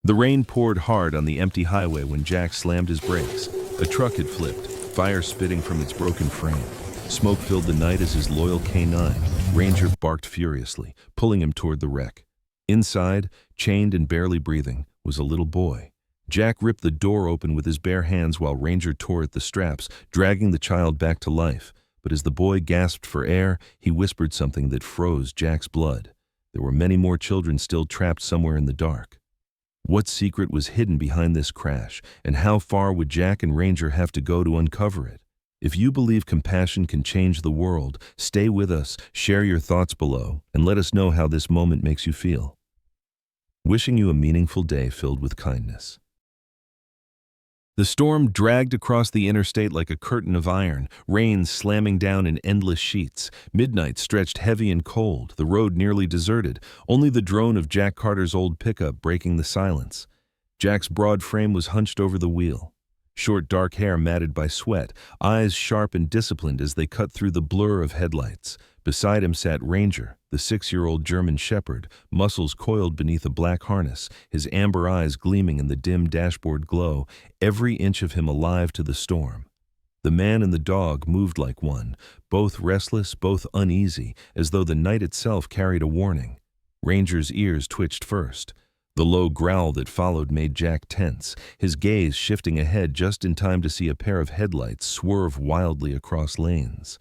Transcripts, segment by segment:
The rain poured hard on the empty highway when Jack slammed his brakes. A truck had flipped, fire spitting from its broken frame. Smoke filled the night as his loyal K9, Ranger, barked furiously, pulling him toward the wreck. Inside, chained and barely breathing, was a little boy. Jack ripped the door open with his bare hands while Ranger tore at the straps, dragging the child back to life. But as the boy gasped for air, he whispered something that froze Jack's blood. There were many more children still trapped somewhere in the dark. What secret was hidden behind this crash, and how far would Jack and Ranger have to go to uncover it? If you believe compassion can change the world, stay with us, share your thoughts below, and let us know how this moment makes you feel. Wishing you a meaningful day filled with kindness. The storm dragged across the interstate like a curtain of iron, rain slamming down in endless sheets. Midnight stretched heavy and cold, the road nearly deserted, only the drone of Jack Carter's old pickup breaking the silence. Jack's broad frame was hunched over the wheel. Short dark hair matted by sweat, eyes sharp and disciplined as they cut through the blur of headlights. Beside him sat Ranger, the 6-year-old German shepherd, muscles coiled beneath a black harness, his amber eyes gleaming in the dim dashboard glow, every inch of him alive to the storm. The man and the dog moved like one, both restless, both uneasy, as though the night itself carried a warning. Ranger's ears twitched first. The low growl that followed made Jack tense, his gaze shifting ahead just in time to see a pair of headlights swerve wildly across lanes.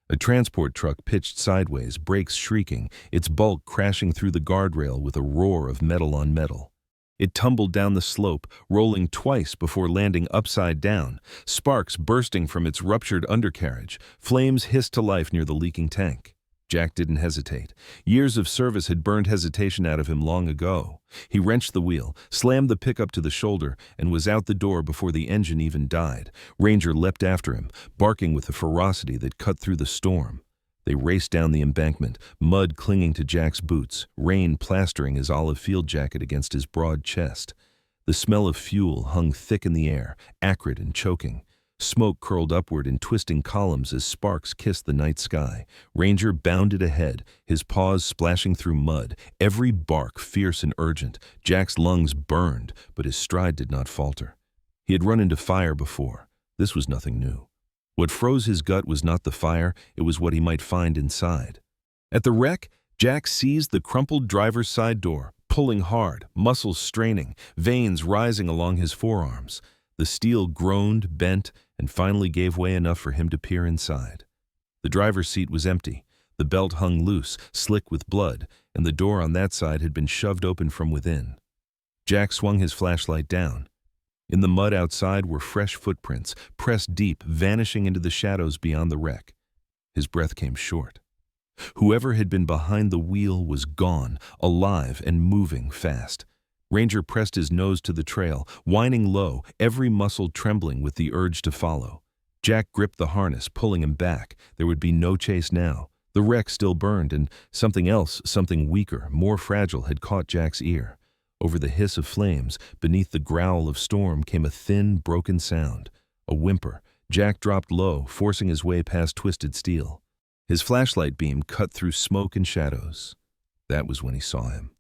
A transport truck pitched sideways, brakes shrieking, its bulk crashing through the guardrail with a roar of metal on metal. It tumbled down the slope, rolling twice before landing upside down, sparks bursting from its ruptured undercarriage. Flames hissed to life near the leaking tank. Jack didn't hesitate. Years of service had burned hesitation out of him long ago. He wrenched the wheel, slammed the pickup to the shoulder, and was out the door before the engine even died. Ranger leapt after him, barking with a ferocity that cut through the storm. They raced down the embankment, mud clinging to Jack's boots, rain plastering his olive field jacket against his broad chest. The smell of fuel hung thick in the air, acrid and choking. Smoke curled upward in twisting columns as sparks kissed the night sky. Ranger bounded ahead, his paws splashing through mud, every bark fierce and urgent. Jack's lungs burned, but his stride did not falter. He had run into fire before. This was nothing new. What froze his gut was not the fire, it was what he might find inside. At the wreck, Jack seized the crumpled driver's side door, pulling hard, muscles straining, veins rising along his forearms. The steel groaned, bent, and finally gave way enough for him to peer inside. The driver's seat was empty. The belt hung loose, slick with blood, and the door on that side had been shoved open from within. Jack swung his flashlight down. In the mud outside were fresh footprints, pressed deep, vanishing into the shadows beyond the wreck. His breath came short. Whoever had been behind the wheel was gone, alive and moving fast. Ranger pressed his nose to the trail, whining low, every muscle trembling with the urge to follow. Jack gripped the harness, pulling him back. There would be no chase now. The wreck still burned, and something else, something weaker, more fragile, had caught Jack's ear. Over the hiss of flames, beneath the growl of storm, came a thin, broken sound. A whimper. Jack dropped low, forcing his way past twisted steel. His flashlight beam cut through smoke and shadows. That was when he saw him.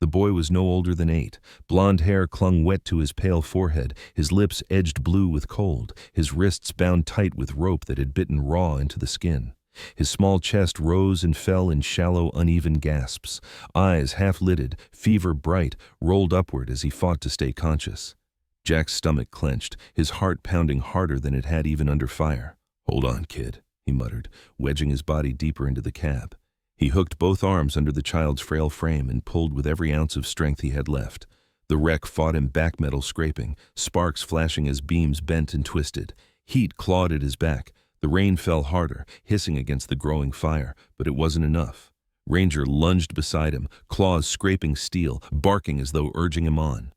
The boy was no older than 8. Blonde hair clung wet to his pale forehead, his lips edged blue with cold, his wrists bound tight with rope that had bitten raw into the skin. His small chest rose and fell in shallow, uneven gasps. Eyes, half-lidded, fever bright, rolled upward as he fought to stay conscious. Jack's stomach clenched, his heart pounding harder than it had even under fire. "Hold on, kid," he muttered, wedging his body deeper into the cab. He hooked both arms under the child's frail frame and pulled with every ounce of strength he had left. The wreck fought him back, metal scraping, sparks flashing as beams bent and twisted. Heat clawed at his back. The rain fell harder, hissing against the growing fire, but it wasn't enough. Ranger lunged beside him, claws scraping steel, barking as though urging him on.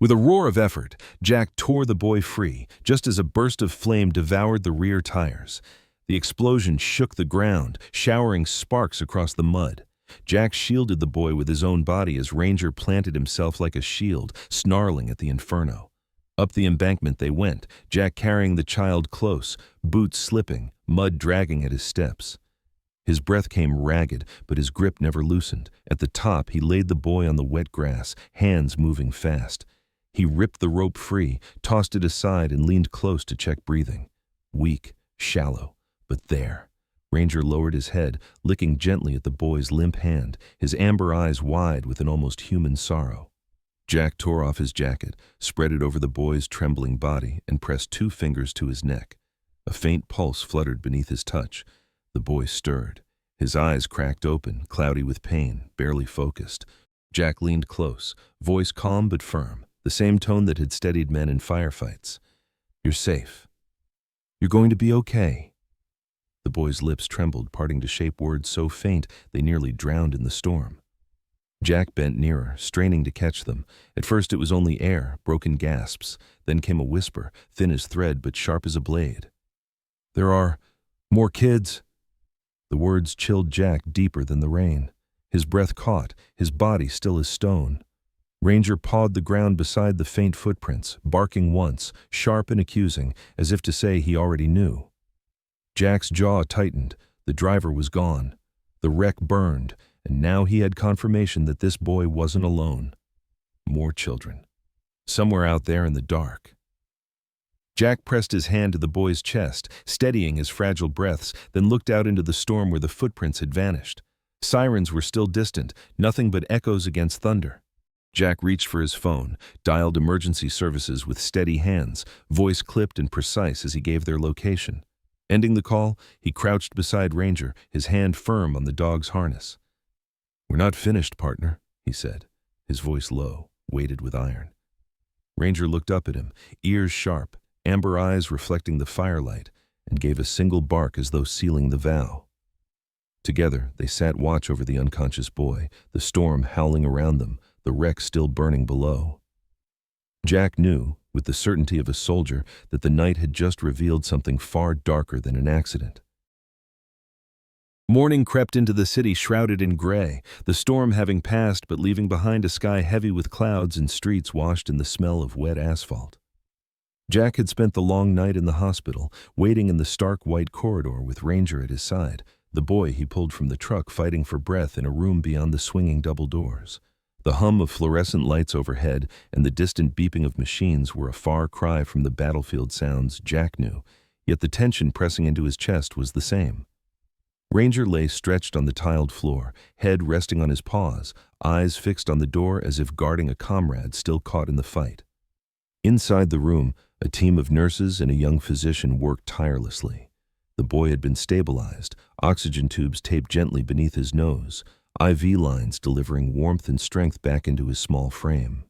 With a roar of effort, Jack tore the boy free, just as a burst of flame devoured the rear tires. The explosion shook the ground, showering sparks across the mud. Jack shielded the boy with his own body as Ranger planted himself like a shield, snarling at the inferno. Up the embankment they went, Jack carrying the child close, boots slipping, mud dragging at his steps. His breath came ragged, but his grip never loosened. At the top, he laid the boy on the wet grass, hands moving fast. He ripped the rope free, tossed it aside, and leaned close to check breathing. Weak, shallow, but there. Ranger lowered his head, licking gently at the boy's limp hand, his amber eyes wide with an almost human sorrow. Jack tore off his jacket, spread it over the boy's trembling body, and pressed 2 fingers to his neck. A faint pulse fluttered beneath his touch. The boy stirred. His eyes cracked open, cloudy with pain, barely focused. Jack leaned close, voice calm but firm, the same tone that had steadied men in firefights. "You're safe. You're going to be okay." The boy's lips trembled, parting to shape words so faint they nearly drowned in the storm. Jack bent nearer, straining to catch them. At first it was only air, broken gasps. Then came a whisper, thin as thread but sharp as a blade. "There are more kids." The words chilled Jack deeper than the rain. His breath caught, his body still as stone. Ranger pawed the ground beside the faint footprints, barking once, sharp and accusing, as if to say he already knew. Jack's jaw tightened. The driver was gone. The wreck burned, and now he had confirmation that this boy wasn't alone. More children. Somewhere out there in the dark. Jack pressed his hand to the boy's chest, steadying his fragile breaths, then looked out into the storm where the footprints had vanished. Sirens were still distant, nothing but echoes against thunder. Jack reached for his phone, dialed emergency services with steady hands, voice clipped and precise as he gave their location. Ending the call, he crouched beside Ranger, his hand firm on the dog's harness. "We're not finished, partner," he said, his voice low, weighted with iron. Ranger looked up at him, ears sharp, amber eyes reflecting the firelight, and gave a single bark as though sealing the vow. Together, they sat watch over the unconscious boy, the storm howling around them, the wreck still burning below. Jack knew, with the certainty of a soldier, that the night had just revealed something far darker than an accident. Morning crept into the city shrouded in gray, the storm having passed but leaving behind a sky heavy with clouds and streets washed in the smell of wet asphalt. Jack had spent the long night in the hospital, waiting in the stark white corridor with Ranger at his side, the boy he pulled from the truck fighting for breath in a room beyond the swinging double doors. The hum of fluorescent lights overhead and the distant beeping of machines were a far cry from the battlefield sounds Jack knew, yet the tension pressing into his chest was the same. Ranger lay stretched on the tiled floor, head resting on his paws, eyes fixed on the door as if guarding a comrade still caught in the fight. Inside the room, a team of nurses and a young physician worked tirelessly. The boy had been stabilized, oxygen tubes taped gently beneath his nose, IV lines delivering warmth and strength back into his small frame.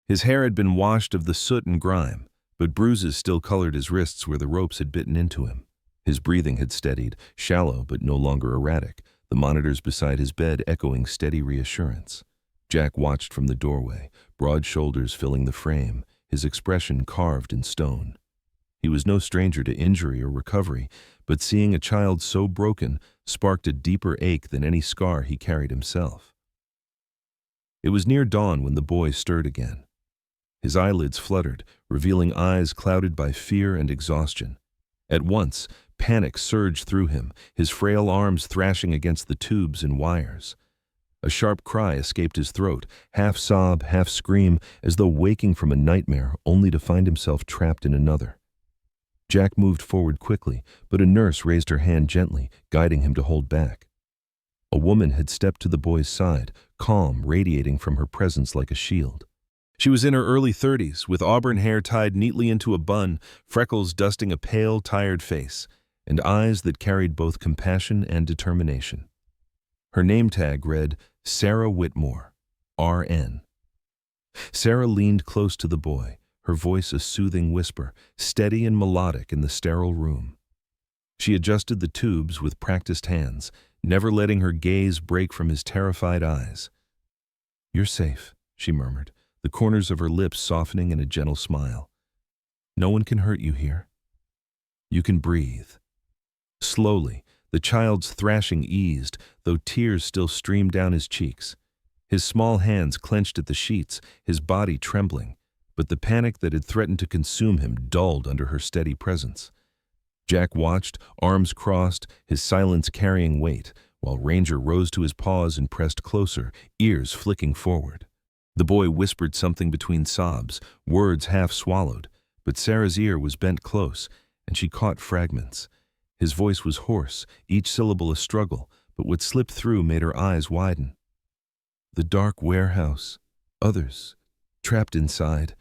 His hair had been washed of the soot and grime, but bruises still colored his wrists where the ropes had bitten into him. His breathing had steadied, shallow but no longer erratic, the monitors beside his bed echoing steady reassurance. Jack watched from the doorway, broad shoulders filling the frame, his expression carved in stone. He was no stranger to injury or recovery, but seeing a child so broken sparked a deeper ache than any scar he carried himself. It was near dawn when the boy stirred again. His eyelids fluttered, revealing eyes clouded by fear and exhaustion. At once, panic surged through him, his frail arms thrashing against the tubes and wires. A sharp cry escaped his throat, half sob, half scream, as though waking from a nightmare only to find himself trapped in another. Jack moved forward quickly, but a nurse raised her hand gently, guiding him to hold back. A woman had stepped to the boy's side, calm, radiating from her presence like a shield. She was in her early 30s, with auburn hair tied neatly into a bun, freckles dusting a pale, tired face, and eyes that carried both compassion and determination. Her name tag read, Sarah Whitmore, RN. Sarah leaned close to the boy, her voice a soothing whisper, steady and melodic in the sterile room. She adjusted the tubes with practiced hands, never letting her gaze break from his terrified eyes. "You're safe," she murmured, the corners of her lips softening in a gentle smile. "No one can hurt you here. You can breathe." Slowly, the child's thrashing eased, though tears still streamed down his cheeks. His small hands clenched at the sheets, his body trembling, but the panic that had threatened to consume him dulled under her steady presence. Jack watched, arms crossed, his silence carrying weight, while Ranger rose to his paws and pressed closer, ears flicking forward. The boy whispered something between sobs, words half swallowed, but Sarah's ear was bent close, and she caught fragments. His voice was hoarse, each syllable a struggle, but what slipped through made her eyes widen. The dark warehouse. Others. Trapped inside.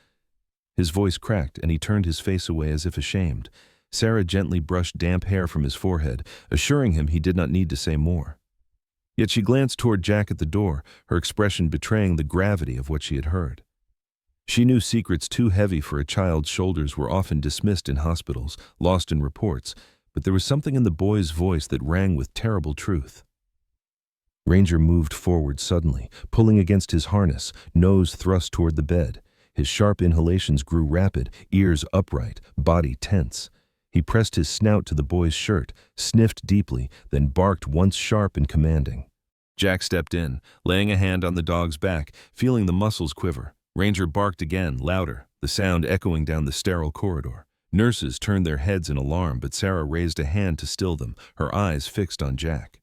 His voice cracked, and he turned his face away as if ashamed. Sarah gently brushed damp hair from his forehead, assuring him he did not need to say more. Yet she glanced toward Jack at the door, her expression betraying the gravity of what she had heard. She knew secrets too heavy for a child's shoulders were often dismissed in hospitals, lost in reports, but there was something in the boy's voice that rang with terrible truth. Ranger moved forward suddenly, pulling against his harness, nose thrust toward the bed. His sharp inhalations grew rapid, ears upright, body tense. He pressed his snout to the boy's shirt, sniffed deeply, then barked once sharp and commanding. Jack stepped in, laying a hand on the dog's back, feeling the muscles quiver. Ranger barked again, louder, the sound echoing down the sterile corridor. Nurses turned their heads in alarm, but Sarah raised a hand to still them, her eyes fixed on Jack.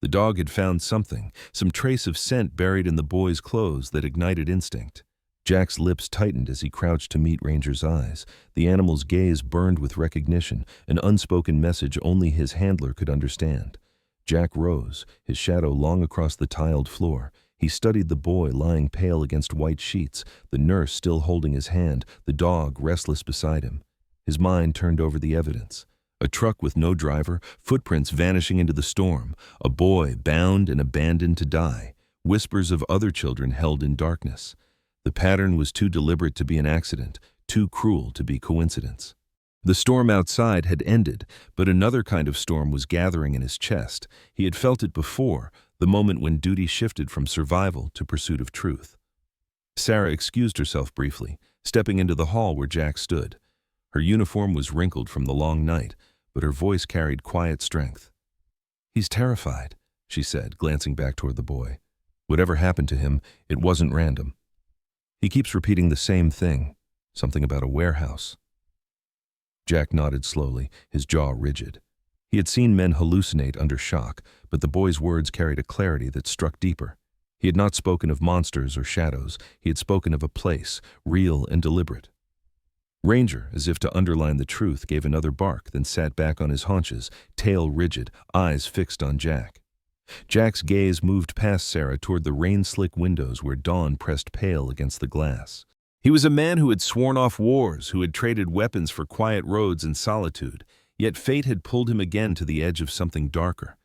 The dog had found something, some trace of scent buried in the boy's clothes that ignited instinct. Jack's lips tightened as he crouched to meet Ranger's eyes. The animal's gaze burned with recognition, an unspoken message only his handler could understand. Jack rose, his shadow long across the tiled floor. He studied the boy lying pale against white sheets, the nurse still holding his hand, the dog restless beside him. His mind turned over the evidence. A truck with no driver, footprints vanishing into the storm, a boy bound and abandoned to die, whispers of other children held in darkness. The pattern was too deliberate to be an accident, too cruel to be coincidence. The storm outside had ended, but another kind of storm was gathering in his chest. He had felt it before, the moment when duty shifted from survival to pursuit of truth. Sarah excused herself briefly, stepping into the hall where Jack stood. Her uniform was wrinkled from the long night, but her voice carried quiet strength. "He's terrified," she said, glancing back toward the boy. "Whatever happened to him, it wasn't random. He keeps repeating the same thing, something about a warehouse." Jack nodded slowly, his jaw rigid. He had seen men hallucinate under shock, but the boy's words carried a clarity that struck deeper. He had not spoken of monsters or shadows. He had spoken of a place, real and deliberate. Ranger, as if to underline the truth, gave another bark, then sat back on his haunches, tail rigid, eyes fixed on Jack. Jack's gaze moved past Sarah toward the rain-slick windows where dawn pressed pale against the glass. He was a man who had sworn off wars, who had traded weapons for quiet roads and solitude, yet fate had pulled him again to the edge of something darker.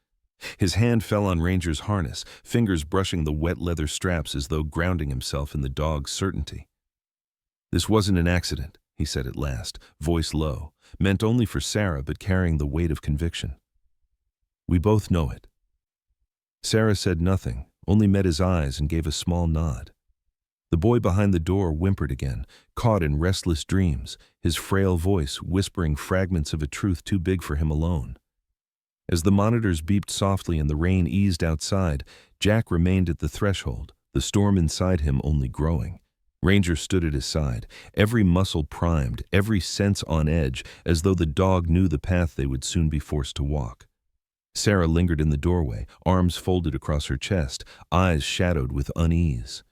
His hand fell on Ranger's harness, fingers brushing the wet leather straps as though grounding himself in the dog's certainty. "This wasn't an accident," he said at last, voice low, meant only for Sarah but carrying the weight of conviction. "We both know it." Sarah said nothing, only met his eyes and gave a small nod. The boy behind the door whimpered again, caught in restless dreams, his frail voice whispering fragments of a truth too big for him alone. As the monitors beeped softly and the rain eased outside, Jack remained at the threshold, the storm inside him only growing. Ranger stood at his side, every muscle primed, every sense on edge, as though the dog knew the path they would soon be forced to walk. Sarah lingered in the doorway, arms folded across her chest, eyes shadowed with unease.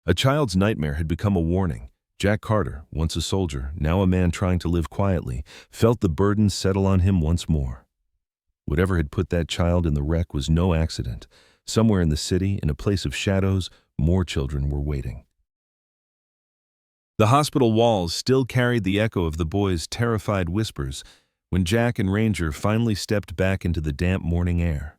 A child's nightmare had become a warning. Jack Carter, once a soldier, now a man trying to live quietly, felt the burden settle on him once more. Whatever had put that child in the wreck was no accident. Somewhere in the city, in a place of shadows, more children were waiting. The hospital walls still carried the echo of the boy's terrified whispers when Jack and Ranger finally stepped back into the damp morning air.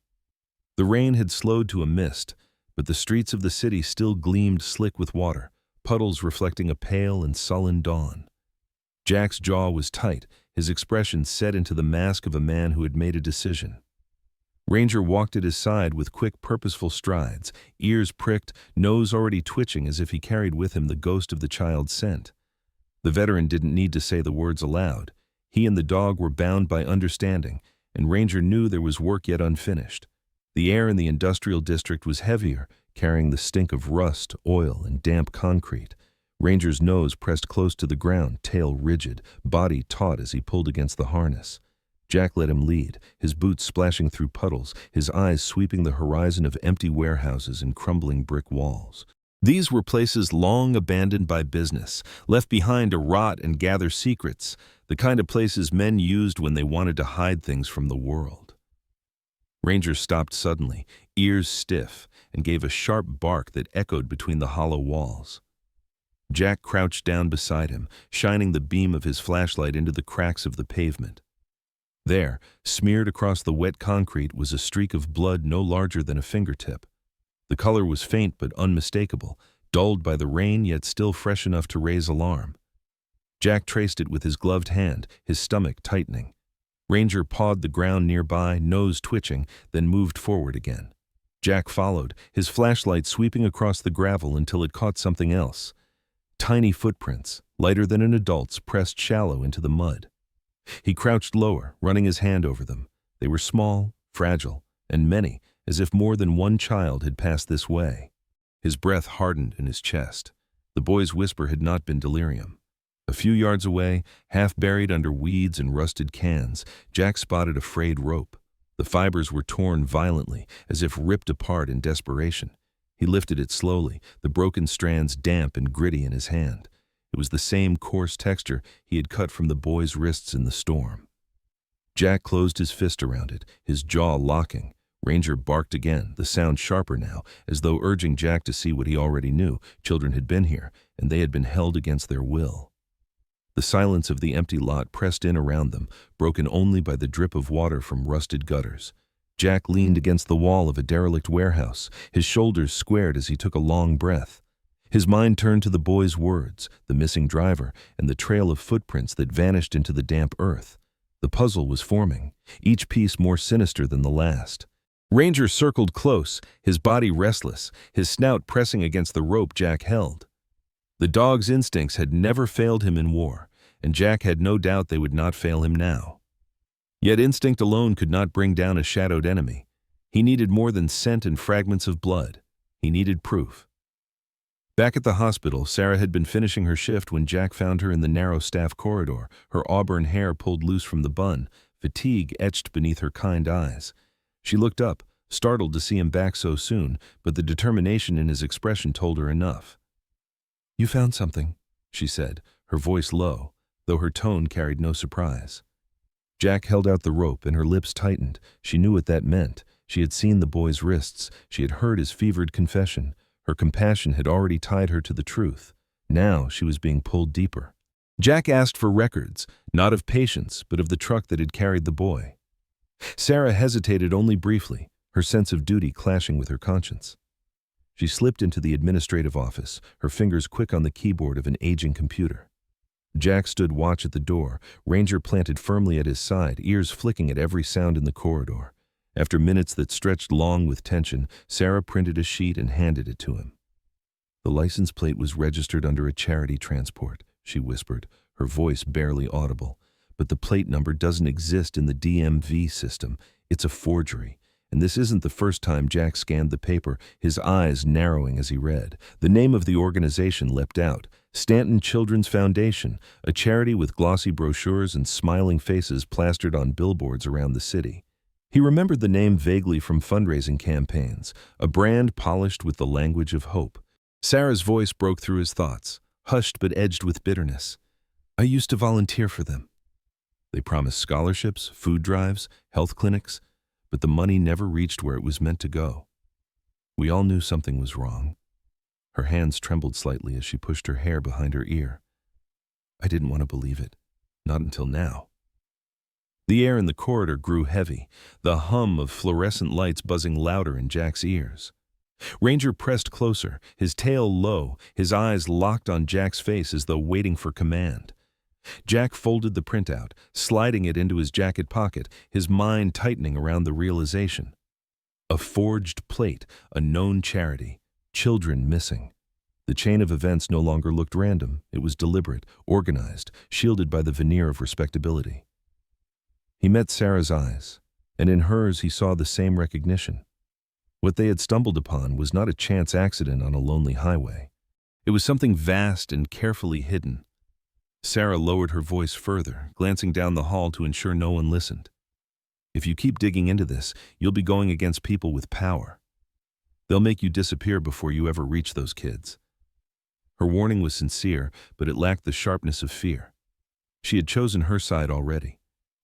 The rain had slowed to a mist, but the streets of the city still gleamed slick with water, puddles reflecting a pale and sullen dawn. Jack's jaw was tight, his expression set into the mask of a man who had made a decision. Ranger walked at his side with quick, purposeful strides, ears pricked, nose already twitching as if he carried with him the ghost of the child's scent. The veteran didn't need to say the words aloud. He and the dog were bound by understanding, and Ranger knew there was work yet unfinished. The air in the industrial district was heavier, carrying the stink of rust, oil, and damp concrete. Ranger's nose pressed close to the ground, tail rigid, body taut as he pulled against the harness. Jack let him lead, his boots splashing through puddles, his eyes sweeping the horizon of empty warehouses and crumbling brick walls. These were places long abandoned by business, left behind to rot and gather secrets, the kind of places men used when they wanted to hide things from the world. Ranger stopped suddenly, ears stiff, and gave a sharp bark that echoed between the hollow walls. Jack crouched down beside him, shining the beam of his flashlight into the cracks of the pavement. There, smeared across the wet concrete, was a streak of blood no larger than a fingertip. The color was faint but unmistakable, dulled by the rain yet still fresh enough to raise alarm. Jack traced it with his gloved hand, his stomach tightening. Ranger pawed the ground nearby, nose twitching, then moved forward again. Jack followed, his flashlight sweeping across the gravel until it caught something else. Tiny footprints, lighter than an adult's, pressed shallow into the mud. He crouched lower, running his hand over them. They were small, fragile, and many, as if more than one child had passed this way. His breath hardened in his chest. The boy's whisper had not been delirium. A few yards away, half buried under weeds and rusted cans, Jack spotted a frayed rope. The fibers were torn violently, as if ripped apart in desperation. He lifted it slowly, the broken strands damp and gritty in his hand. It was the same coarse texture he had cut from the boy's wrists in the storm. Jack closed his fist around it, his jaw locking. Ranger barked again, the sound sharper now, as though urging Jack to see what he already knew. Children had been here, and they had been held against their will. The silence of the empty lot pressed in around them, broken only by the drip of water from rusted gutters. Jack leaned against the wall of a derelict warehouse, his shoulders squared as he took a long breath. His mind turned to the boy's words, the missing driver, and the trail of footprints that vanished into the damp earth. The puzzle was forming, each piece more sinister than the last. Ranger circled close, his body restless, his snout pressing against the rope Jack held. The dog's instincts had never failed him in war, and Jack had no doubt they would not fail him now. Yet instinct alone could not bring down a shadowed enemy. He needed more than scent and fragments of blood. He needed proof. Back at the hospital, Sarah had been finishing her shift when Jack found her in the narrow staff corridor, her auburn hair pulled loose from the bun, fatigue etched beneath her kind eyes. She looked up, startled to see him back so soon, but the determination in his expression told her enough. "You found something," she said, her voice low, though her tone carried no surprise. Jack held out the rope and her lips tightened. She knew what that meant. She had seen the boy's wrists. She had heard his fevered confession. Her compassion had already tied her to the truth. Now she was being pulled deeper. Jack asked for records, not of patients, but of the truck that had carried the boy. Sarah hesitated only briefly, her sense of duty clashing with her conscience. She slipped into the administrative office, her fingers quick on the keyboard of an aging computer. Jack stood watch at the door, Ranger planted firmly at his side, ears flicking at every sound in the corridor. After minutes that stretched long with tension, Sarah printed a sheet and handed it to him. "The license plate was registered under a charity transport," she whispered, her voice barely audible. "But the plate number doesn't exist in the DMV system. It's a forgery." And this isn't the first time Jack scanned the paper, his eyes narrowing as he read. The name of the organization leapt out. Stanton Children's Foundation, a charity with glossy brochures and smiling faces plastered on billboards around the city. He remembered the name vaguely from fundraising campaigns, a brand polished with the language of hope. Sarah's voice broke through his thoughts, hushed but edged with bitterness. "I used to volunteer for them. They promised scholarships, food drives, health clinics, but the money never reached where it was meant to go. We all knew something was wrong." Her hands trembled slightly as she pushed her hair behind her ear. "I didn't want to believe it, not until now." The air in the corridor grew heavy, the hum of fluorescent lights buzzing louder in Jack's ears. Ranger pressed closer, his tail low, his eyes locked on Jack's face as though waiting for command. Jack folded the printout, sliding it into his jacket pocket, his mind tightening around the realization. A forged plate, a known charity, children missing. The chain of events no longer looked random. It was deliberate, organized, shielded by the veneer of respectability. He met Sarah's eyes, and in hers he saw the same recognition. What they had stumbled upon was not a chance accident on a lonely highway. It was something vast and carefully hidden. Sarah lowered her voice further, glancing down the hall to ensure no one listened. "If you keep digging into this, you'll be going against people with power. They'll make you disappear before you ever reach those kids. Her warning was sincere, but it lacked the sharpness of fear. She had chosen her side already.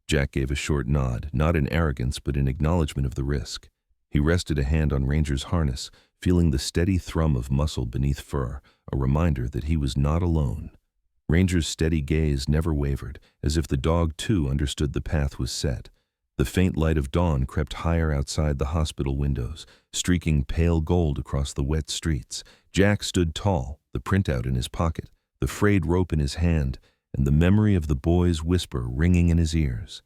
Jack gave a short nod, not in arrogance but in acknowledgement of the risk. He rested a hand on Ranger's harness, feeling the steady thrum of muscle beneath fur, a reminder that he was not alone. Ranger's steady gaze never wavered, as if the dog too understood the path was set. The faint light of dawn crept higher outside the hospital windows, streaking pale gold across the wet streets. Jack stood tall, the printout in his pocket, the frayed rope in his hand, and the memory of the boy's whisper ringing in his ears.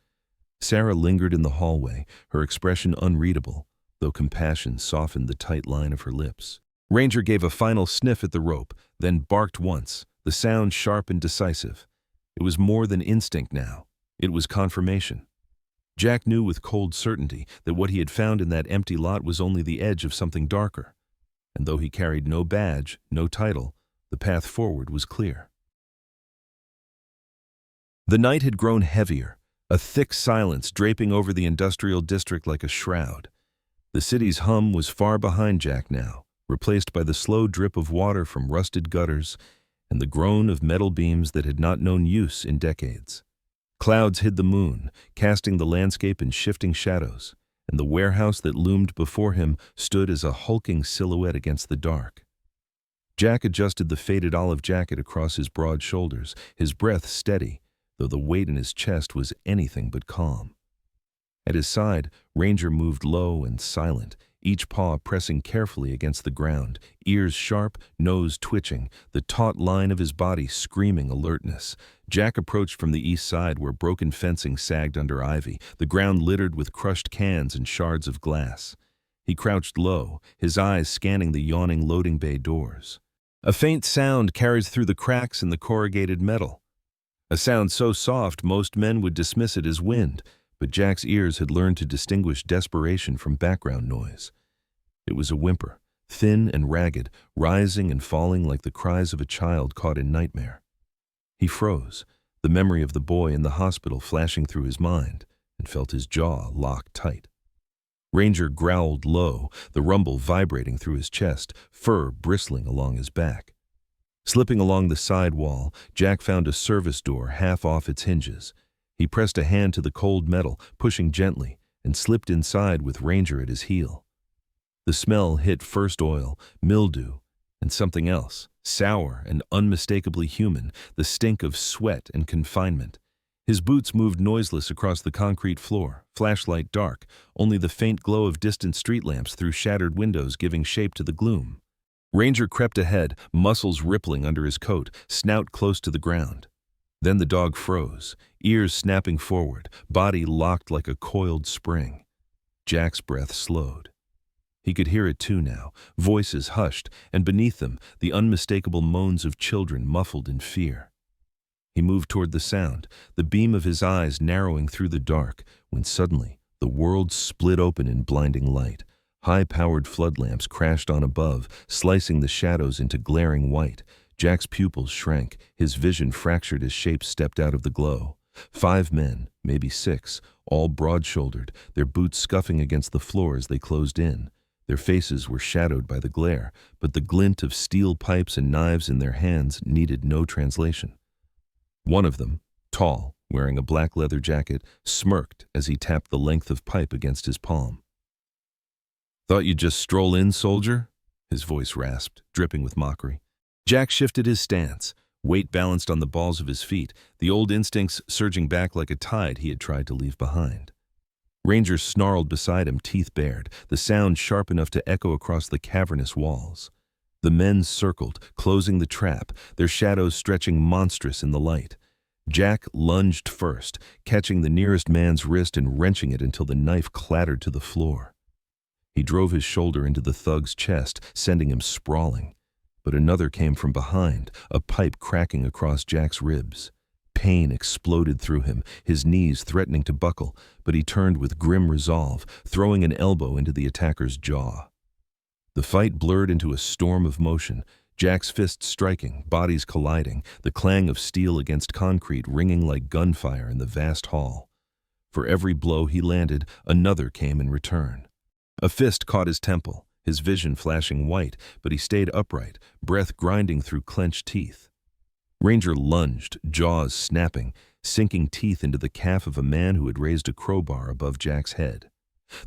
Sarah lingered in the hallway, her expression unreadable, though compassion softened the tight line of her lips. Ranger gave a final sniff at the rope, then barked once, the sound sharp and decisive. It was more than instinct now. It was confirmation. Jack knew with cold certainty that what he had found in that empty lot was only the edge of something darker. And though he carried no badge, no title, the path forward was clear. The night had grown heavier, a thick silence draping over the industrial district like a shroud. The city's hum was far behind Jack now, replaced by the slow drip of water from rusted gutters and the groan of metal beams that had not known use in decades. Clouds hid the moon, casting the landscape in shifting shadows, and the warehouse that loomed before him stood as a hulking silhouette against the dark. Jack adjusted the faded olive jacket across his broad shoulders, his breath steady, though the weight in his chest was anything but calm. At his side, Ranger moved low and silent, each paw pressing carefully against the ground, ears sharp, nose twitching, the taut line of his body screaming alertness. Jack approached from the east side where broken fencing sagged under ivy, the ground littered with crushed cans and shards of glass. He crouched low, his eyes scanning the yawning loading bay doors. A faint sound carried through the cracks in the corrugated metal. A sound so soft most men would dismiss it as wind, but Jack's ears had learned to distinguish desperation from background noise. It was a whimper, thin and ragged, rising and falling like the cries of a child caught in nightmare. He froze, the memory of the boy in the hospital flashing through his mind, and felt his jaw lock tight. Ranger growled low, the rumble vibrating through his chest, fur bristling along his back. Slipping along the side wall, Jack found a service door half off its hinges. He pressed a hand to the cold metal, pushing gently, and slipped inside with Ranger at his heel. The smell hit first oil, mildew, and something else, sour and unmistakably human, the stink of sweat and confinement. His boots moved noiseless across the concrete floor, flashlight dark, only the faint glow of distant street lamps through shattered windows giving shape to the gloom. Ranger crept ahead, muscles rippling under his coat, snout close to the ground. Then the dog froze, ears snapping forward, body locked like a coiled spring. Jack's breath slowed. He could hear it too now, voices hushed, and beneath them, the unmistakable moans of children muffled in fear. He moved toward the sound, the beam of his eyes narrowing through the dark, when suddenly the world split open in blinding light. High-powered floodlamps crashed on above, slicing the shadows into glaring white. Jack's pupils shrank, his vision fractured as shapes stepped out of the glow. 5 men, maybe 6, all broad-shouldered, their boots scuffing against the floor as they closed in. Their faces were shadowed by the glare, but the glint of steel pipes and knives in their hands needed no translation. One of them, tall, wearing a black leather jacket, smirked as he tapped the length of pipe against his palm. "Thought you'd just stroll in, soldier?" His voice rasped, dripping with mockery. Jack shifted his stance, weight balanced on the balls of his feet, the old instincts surging back like a tide he had tried to leave behind. Ranger snarled beside him, teeth bared, the sound sharp enough to echo across the cavernous walls. The men circled, closing the trap, their shadows stretching monstrous in the light. Jack lunged first, catching the nearest man's wrist and wrenching it until the knife clattered to the floor. He drove his shoulder into the thug's chest, sending him sprawling. But another came from behind, a pipe cracking across Jack's ribs. Pain exploded through him, his knees threatening to buckle, but he turned with grim resolve, throwing an elbow into the attacker's jaw. The fight blurred into a storm of motion, Jack's fists striking, bodies colliding, the clang of steel against concrete ringing like gunfire in the vast hall. For every blow he landed, another came in return. A fist caught his temple, his vision flashing white, but he stayed upright, breath grinding through clenched teeth. Ranger lunged, jaws snapping, sinking teeth into the calf of a man who had raised a crowbar above Jack's head.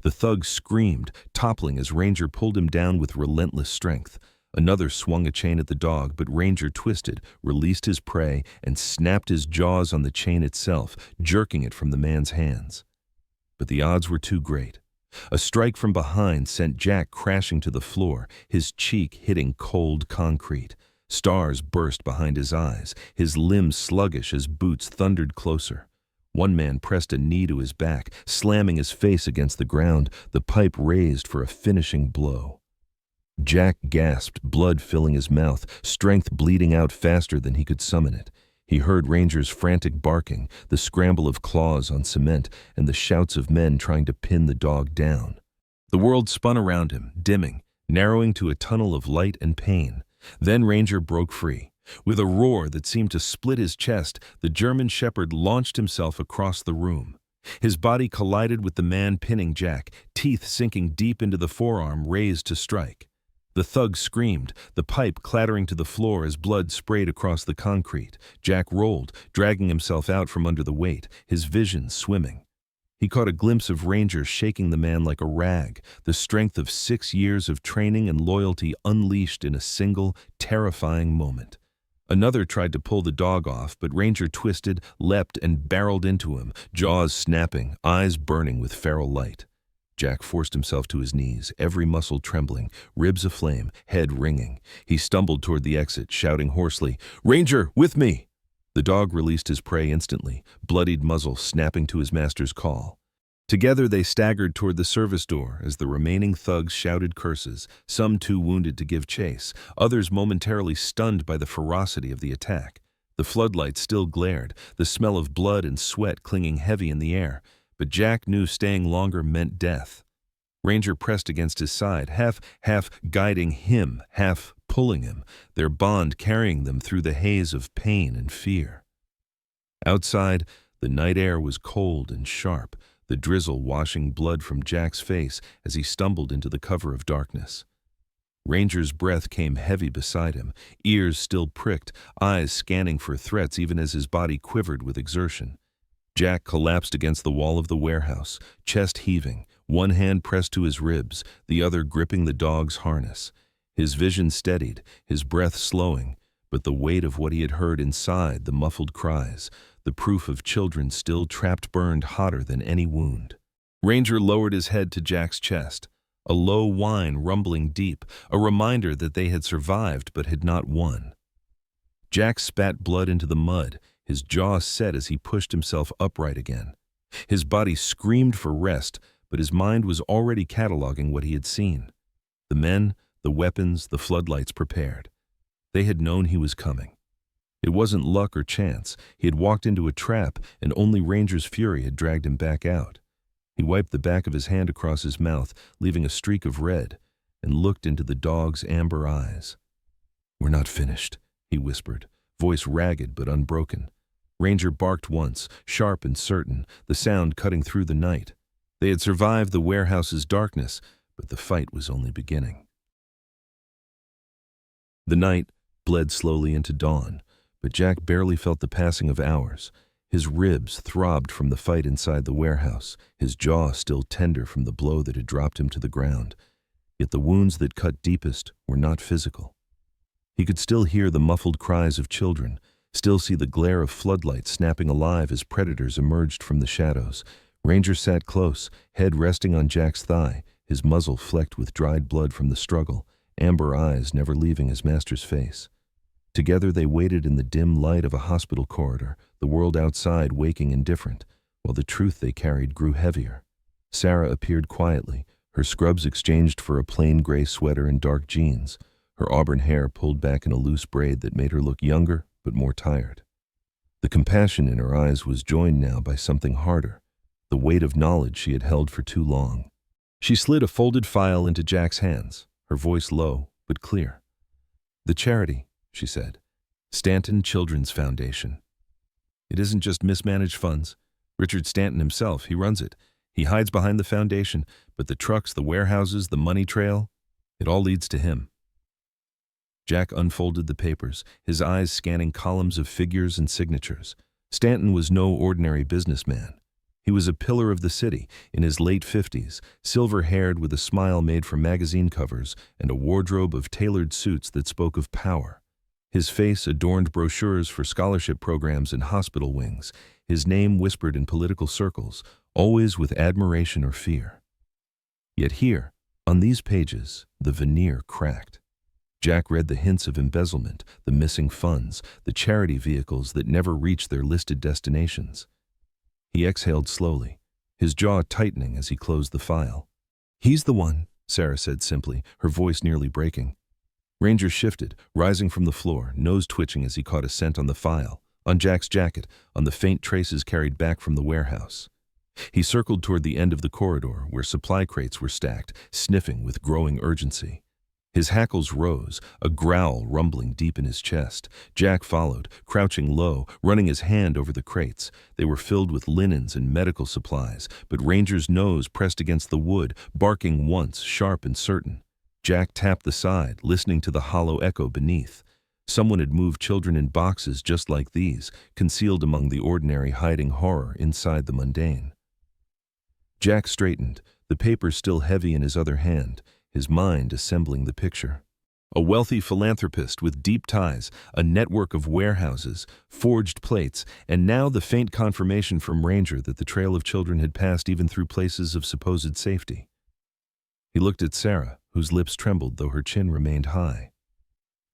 The thug screamed, toppling as Ranger pulled him down with relentless strength. Another swung a chain at the dog, but Ranger twisted, released his prey, and snapped his jaws on the chain itself, jerking it from the man's hands. But the odds were too great. A strike from behind sent Jack crashing to the floor, his cheek hitting cold concrete. Stars burst behind his eyes, his limbs sluggish as boots thundered closer. One man pressed a knee to his back, slamming his face against the ground, the pipe raised for a finishing blow. Jack gasped, blood filling his mouth, strength bleeding out faster than he could summon it. He heard Ranger's frantic barking, the scramble of claws on cement, and the shouts of men trying to pin the dog down. The world spun around him, dimming, narrowing to a tunnel of light and pain. Then Ranger broke free. With a roar that seemed to split his chest, the German shepherd launched himself across the room. His body collided with the man pinning Jack, teeth sinking deep into the forearm raised to strike. The thug screamed, the pipe clattering to the floor as blood sprayed across the concrete. Jack rolled, dragging himself out from under the weight, his vision swimming. He caught a glimpse of Ranger shaking the man like a rag, the strength of 6 years of training and loyalty unleashed in a single, terrifying moment. Another tried to pull the dog off, but Ranger twisted, leapt, and barreled into him, jaws snapping, eyes burning with feral light. Jack forced himself to his knees, every muscle trembling, ribs aflame, head ringing. He stumbled toward the exit, shouting hoarsely, "Ranger, with me!" The dog released his prey instantly, bloodied muzzle snapping to his master's call. Together they staggered toward the service door as the remaining thugs shouted curses, some too wounded to give chase, others momentarily stunned by the ferocity of the attack. The floodlights still glared, the smell of blood and sweat clinging heavy in the air. But Jack knew staying longer meant death. Ranger pressed against his side, half guiding him, half pulling him, their bond carrying them through the haze of pain and fear. Outside, the night air was cold and sharp, the drizzle washing blood from Jack's face as he stumbled into the cover of darkness. Ranger's breath came heavy beside him, ears still pricked, eyes scanning for threats even as his body quivered with exertion. Jack collapsed against the wall of the warehouse, chest heaving, one hand pressed to his ribs, the other gripping the dog's harness. His vision steadied, his breath slowing, but the weight of what he had heard inside, the muffled cries, the proof of children still trapped burned hotter than any wound. Ranger lowered his head to Jack's chest, a low whine rumbling deep, a reminder that they had survived but had not won. Jack spat blood into the mud, his jaw set as he pushed himself upright again. His body screamed for rest, but his mind was already cataloging what he had seen. The men, the weapons, the floodlights prepared. They had known he was coming. It wasn't luck or chance. He had walked into a trap, and only Ranger's fury had dragged him back out. He wiped the back of his hand across his mouth, leaving a streak of red, and looked into the dog's amber eyes. "We're not finished," he whispered, voice ragged but unbroken. Ranger barked once, sharp and certain, the sound cutting through the night. They had survived the warehouse's darkness, but the fight was only beginning. The night bled slowly into dawn, but Jack barely felt the passing of hours. His ribs throbbed from the fight inside the warehouse, his jaw still tender from the blow that had dropped him to the ground. Yet the wounds that cut deepest were not physical. He could still hear the muffled cries of children, still see the glare of floodlights snapping alive as predators emerged from the shadows. Ranger sat close, head resting on Jack's thigh, his muzzle flecked with dried blood from the struggle, amber eyes never leaving his master's face. Together they waited in the dim light of a hospital corridor, the world outside waking indifferent, while the truth they carried grew heavier. Sarah appeared quietly, her scrubs exchanged for a plain gray sweater and dark jeans, her auburn hair pulled back in a loose braid that made her look younger but more tired. The compassion in her eyes was joined now by something harder, the weight of knowledge she had held for too long. She slid a folded file into Jack's hands, her voice low but clear. "The charity," she said. "Stanton Children's Foundation. It isn't just mismanaged funds. Richard Stanton himself, he runs it. He hides behind the foundation, but the trucks, the warehouses, the money trail, It all leads to him. Jack unfolded the papers, his eyes scanning columns of figures and signatures. Stanton was no ordinary businessman. He was a pillar of the city, in his late 50s, silver-haired with a smile made for magazine covers and a wardrobe of tailored suits that spoke of power. His face adorned brochures for scholarship programs and hospital wings, his name whispered in political circles, always with admiration or fear. Yet here, on these pages, the veneer cracked. Jack read the hints of embezzlement, the missing funds, the charity vehicles that never reached their listed destinations. He exhaled slowly, his jaw tightening as he closed the file. "He's the one," Sarah said simply, her voice nearly breaking. Ranger shifted, rising from the floor, nose twitching as he caught a scent on the file, on Jack's jacket, on the faint traces carried back from the warehouse. He circled toward the end of the corridor, where supply crates were stacked, sniffing with growing urgency. His hackles rose, a growl rumbling deep in his chest. Jack followed, crouching low, running his hand over the crates. They were filled with linens and medical supplies, but Ranger's nose pressed against the wood, barking once, sharp and certain. Jack tapped the side, listening to the hollow echo beneath. Someone had moved children in boxes just like these, concealed among the ordinary, hiding horror inside the mundane. Jack straightened, the paper still heavy in his other hand, his mind assembling the picture. A wealthy philanthropist with deep ties, a network of warehouses, forged plates, and now the faint confirmation from Ranger that the trail of children had passed even through places of supposed safety. He looked at Sarah, whose lips trembled though her chin remained high.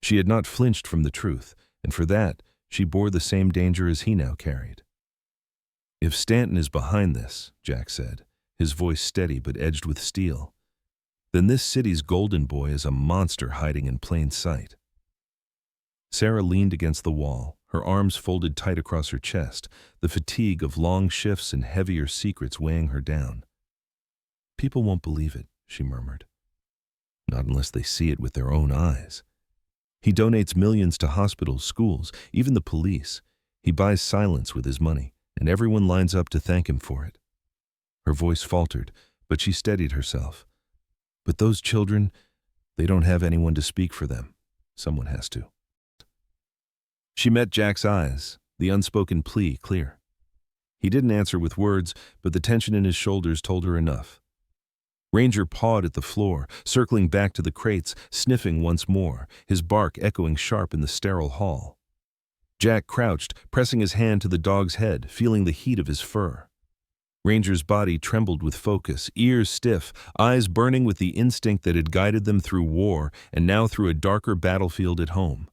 She had not flinched from the truth, and for that, she bore the same danger as he now carried. "If Stanton is behind this," Jack said, his voice steady but edged with steel, "then this city's golden boy is a monster hiding in plain sight." Sarah leaned against the wall, her arms folded tight across her chest, the fatigue of long shifts and heavier secrets weighing her down. "People won't believe it," she murmured. "Not unless they see it with their own eyes. He donates millions to hospitals, schools, even the police. He buys silence with his money, and everyone lines up to thank him for it." Her voice faltered, but she steadied herself. "But those children, they don't have anyone to speak for them. Someone has to." She met Jack's eyes, the unspoken plea clear. He didn't answer with words, but the tension in his shoulders told her enough. Ranger pawed at the floor, circling back to the crates, sniffing once more, his bark echoing sharp in the sterile hall. Jack crouched, pressing his hand to the dog's head, feeling the heat of his fur. Ranger's body trembled with focus, ears stiff, eyes burning with the instinct that had guided them through war and now through a darker battlefield at home.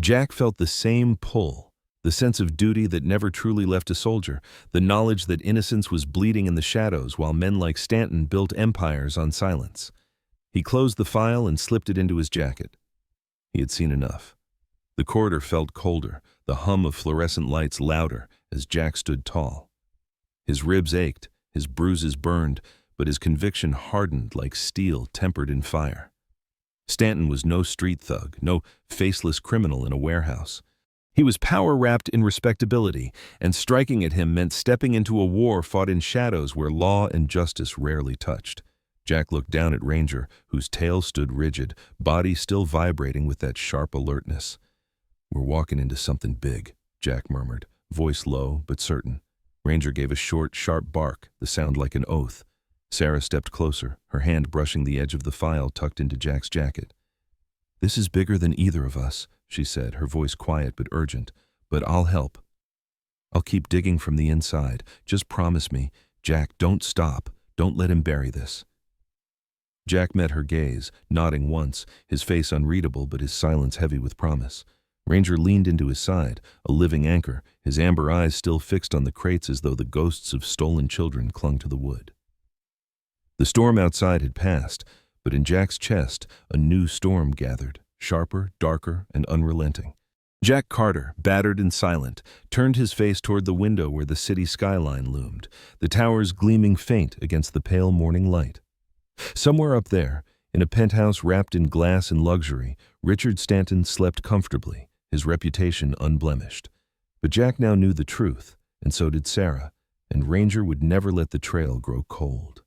Jack felt the same pull, the sense of duty that never truly left a soldier, the knowledge that innocence was bleeding in the shadows while men like Stanton built empires on silence. He closed the file and slipped it into his jacket. He had seen enough. The corridor felt colder, the hum of fluorescent lights louder as Jack stood tall. His ribs ached, his bruises burned, but his conviction hardened like steel tempered in fire. Stanton was no street thug, no faceless criminal in a warehouse. He was power-wrapped in respectability, and striking at him meant stepping into a war fought in shadows where law and justice rarely touched. Jack looked down at Ranger, whose tail stood rigid, body still vibrating with that sharp alertness. "We're walking into something big," Jack murmured, voice low but certain. Ranger gave a short, sharp bark, the sound like an oath. Sarah stepped closer, her hand brushing the edge of the file tucked into Jack's jacket. "This is bigger than either of us," she said, her voice quiet but urgent. "But I'll help. I'll keep digging from the inside. Just promise me, Jack, don't stop. Don't let him bury this." Jack met her gaze, nodding once, his face unreadable but his silence heavy with promise. Ranger leaned into his side, a living anchor, his amber eyes still fixed on the crates as though the ghosts of stolen children clung to the wood. The storm outside had passed, but in Jack's chest a new storm gathered, sharper, darker, and unrelenting. Jack Carter, battered and silent, turned his face toward the window where the city skyline loomed, the towers gleaming faint against the pale morning light. Somewhere up there, in a penthouse wrapped in glass and luxury, Richard Stanton slept comfortably, his reputation unblemished. But Jack now knew the truth, and so did Sarah, and Ranger would never let the trail grow cold.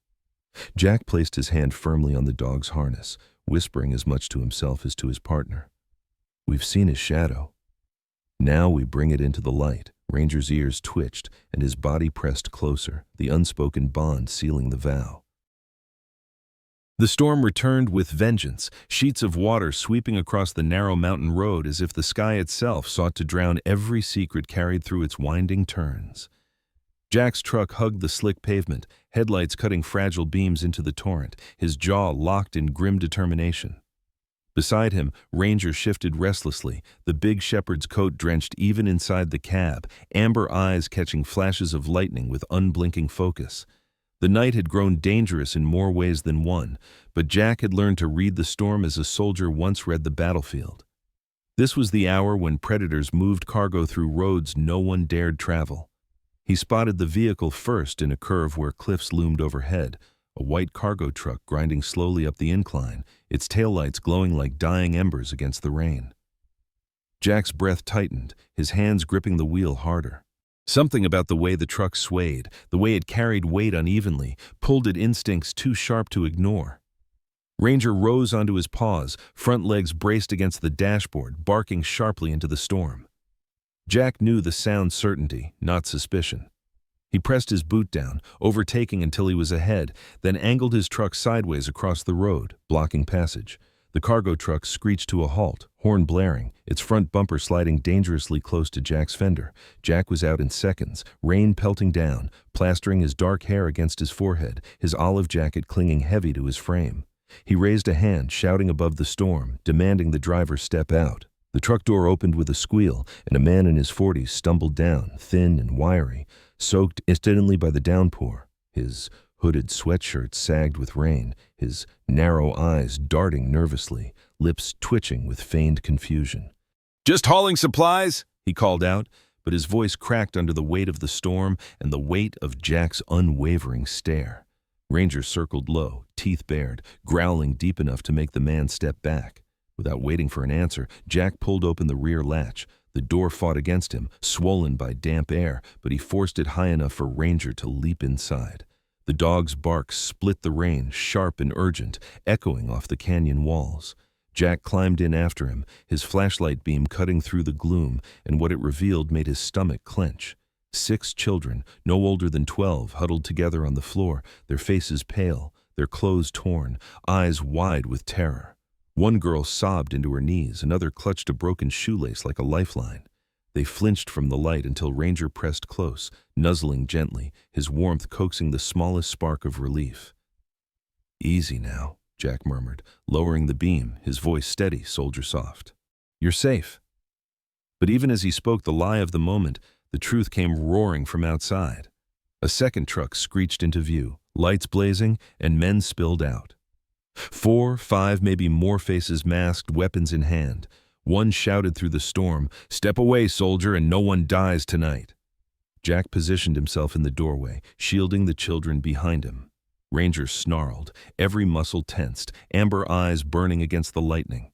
Jack placed his hand firmly on the dog's harness, whispering as much to himself as to his partner. "We've seen his shadow. Now we bring it into the light." Ranger's ears twitched and his body pressed closer, the unspoken bond sealing the vow. The storm returned with vengeance, sheets of water sweeping across the narrow mountain road as if the sky itself sought to drown every secret carried through its winding turns. Jack's truck hugged the slick pavement, headlights cutting fragile beams into the torrent, his jaw locked in grim determination. Beside him, Ranger shifted restlessly, the big shepherd's coat drenched even inside the cab, amber eyes catching flashes of lightning with unblinking focus. The night had grown dangerous in more ways than one, but Jack had learned to read the storm as a soldier once read the battlefield. This was the hour when predators moved cargo through roads no one dared travel. He spotted the vehicle first in a curve where cliffs loomed overhead, a white cargo truck grinding slowly up the incline, its taillights glowing like dying embers against the rain. Jack's breath tightened, his hands gripping the wheel harder. Something about the way the truck swayed, the way it carried weight unevenly, pulled at instincts too sharp to ignore. Ranger rose onto his paws, front legs braced against the dashboard, barking sharply into the storm. Jack knew the sound's certainty, not suspicion. He pressed his boot down, overtaking until he was ahead, then angled his truck sideways across the road, blocking passage. The cargo truck screeched to a halt, horn blaring, its front bumper sliding dangerously close to Jack's fender. Jack was out in seconds, rain pelting down, plastering his dark hair against his forehead, his olive jacket clinging heavy to his frame. He raised a hand, shouting above the storm, demanding the driver step out. The truck door opened with a squeal, and a man in his 40s stumbled down, thin and wiry, soaked instantly by the downpour. His hooded sweatshirt sagged with rain, his narrow eyes darting nervously, lips twitching with feigned confusion. "Just hauling supplies," he called out, but his voice cracked under the weight of the storm and the weight of Jack's unwavering stare. Ranger circled low, teeth bared, growling deep enough to make the man step back. Without waiting for an answer, Jack pulled open the rear latch. The door fought against him, swollen by damp air, but he forced it high enough for Ranger to leap inside. The dog's bark split the rain, sharp and urgent, echoing off the canyon walls. Jack climbed in after him, his flashlight beam cutting through the gloom, and what it revealed made his stomach clench. 6 children, no older than 12, huddled together on the floor, their faces pale, their clothes torn, eyes wide with terror. One girl sobbed into her knees, another clutched a broken shoelace like a lifeline. They flinched from the light until Ranger pressed close, nuzzling gently, his warmth coaxing the smallest spark of relief. "Easy now," Jack murmured, lowering the beam, his voice steady, soldier soft. "You're safe." But even as he spoke the lie of the moment, the truth came roaring from outside. A second truck screeched into view, lights blazing, and men spilled out. 4, 5, maybe more faces masked, weapons in hand. One shouted through the storm, "Step away, soldier, and no one dies tonight." Jack positioned himself in the doorway, shielding the children behind him. Ranger snarled, every muscle tensed, amber eyes burning against the lightning.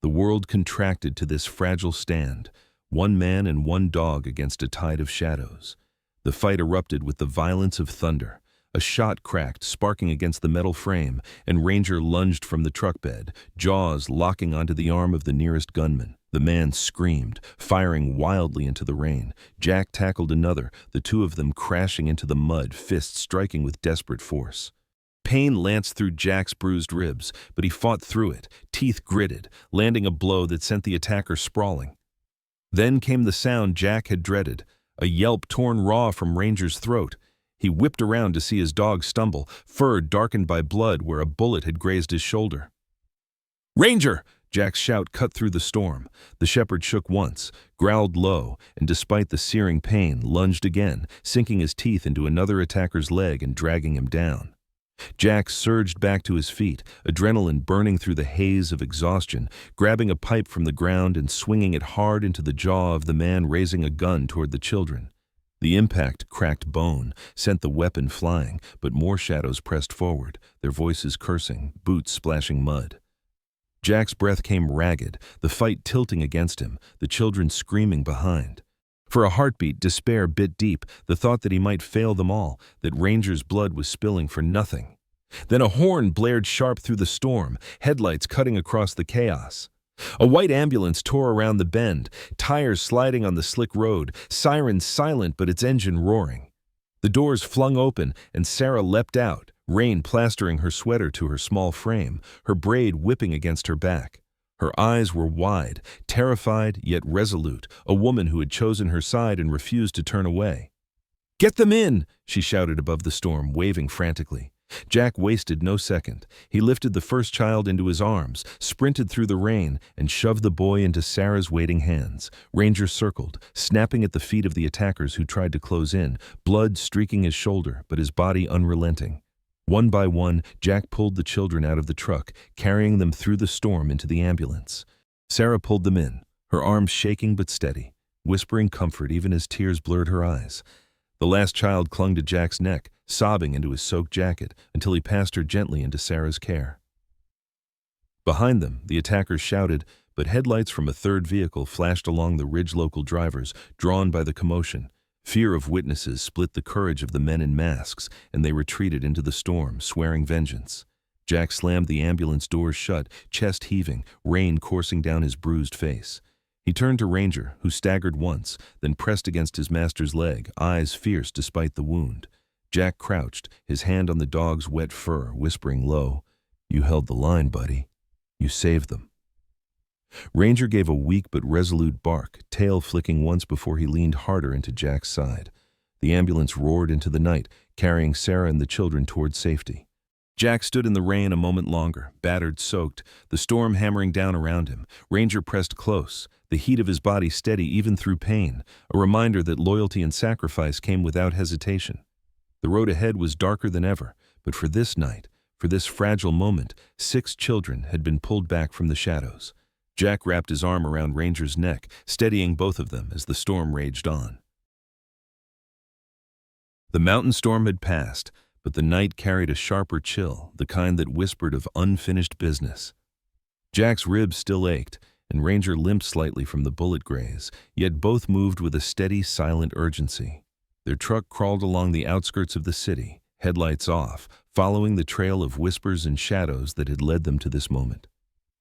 The world contracted to this fragile stand, one man and one dog against a tide of shadows. The fight erupted with the violence of thunder. A shot cracked, sparking against the metal frame, and Ranger lunged from the truck bed, jaws locking onto the arm of the nearest gunman. The man screamed, firing wildly into the rain. Jack tackled another, the two of them crashing into the mud, fists striking with desperate force. Pain lanced through Jack's bruised ribs, but he fought through it, teeth gritted, landing a blow that sent the attacker sprawling. Then came the sound Jack had dreaded, a yelp torn raw from Ranger's throat. He whipped around to see his dog stumble, fur darkened by blood where a bullet had grazed his shoulder. "Ranger!" Jack's shout cut through the storm. The shepherd shook once, growled low, and despite the searing pain, lunged again, sinking his teeth into another attacker's leg and dragging him down. Jack surged back to his feet, adrenaline burning through the haze of exhaustion, grabbing a pipe from the ground and swinging it hard into the jaw of the man raising a gun toward the children. The impact cracked bone, sent the weapon flying, but more shadows pressed forward, their voices cursing, boots splashing mud. Jack's breath came ragged, the fight tilting against him, the children screaming behind. For a heartbeat, despair bit deep, the thought that he might fail them all, that Ranger's blood was spilling for nothing. Then a horn blared sharp through the storm, headlights cutting across the chaos. A white ambulance tore around the bend, tires sliding on the slick road, sirens silent but its engine roaring. The doors flung open and Sarah leapt out, rain plastering her sweater to her small frame, her braid whipping against her back. Her eyes were wide, terrified yet resolute, a woman who had chosen her side and refused to turn away. "Get them in!" she shouted above the storm, waving frantically. Jack wasted no second. He lifted the first child into his arms, sprinted through the rain, and shoved the boy into Sarah's waiting hands. Ranger circled, snapping at the feet of the attackers who tried to close in, blood streaking his shoulder, but his body unrelenting. One by one, Jack pulled the children out of the truck, carrying them through the storm into the ambulance. Sarah pulled them in, her arms shaking but steady, whispering comfort even as tears blurred her eyes. The last child clung to Jack's neck, sobbing into his soaked jacket, until he passed her gently into Sarah's care. Behind them, the attackers shouted, but headlights from a third vehicle flashed along the ridge. Local drivers, drawn by the commotion. Fear of witnesses split the courage of the men in masks, and they retreated into the storm, swearing vengeance. Jack slammed the ambulance doors shut, chest heaving, rain coursing down his bruised face. He turned to Ranger, who staggered once, then pressed against his master's leg, eyes fierce despite the wound. Jack crouched, his hand on the dog's wet fur, whispering low, "You held the line, buddy. You saved them." Ranger gave a weak but resolute bark, tail flicking once before he leaned harder into Jack's side. The ambulance roared into the night, carrying Sarah and the children toward safety. Jack stood in the rain a moment longer, battered, soaked, the storm hammering down around him. Ranger pressed close, the heat of his body steady even through pain, a reminder that loyalty and sacrifice came without hesitation. The road ahead was darker than ever, but for this night, for this fragile moment, 6 children had been pulled back from the shadows. Jack wrapped his arm around Ranger's neck, steadying both of them as the storm raged on. The mountain storm had passed, but the night carried a sharper chill, the kind that whispered of unfinished business. Jack's ribs still ached, and Ranger limped slightly from the bullet graze, yet both moved with a steady, silent urgency. Their truck crawled along the outskirts of the city, headlights off, following the trail of whispers and shadows that had led them to this moment.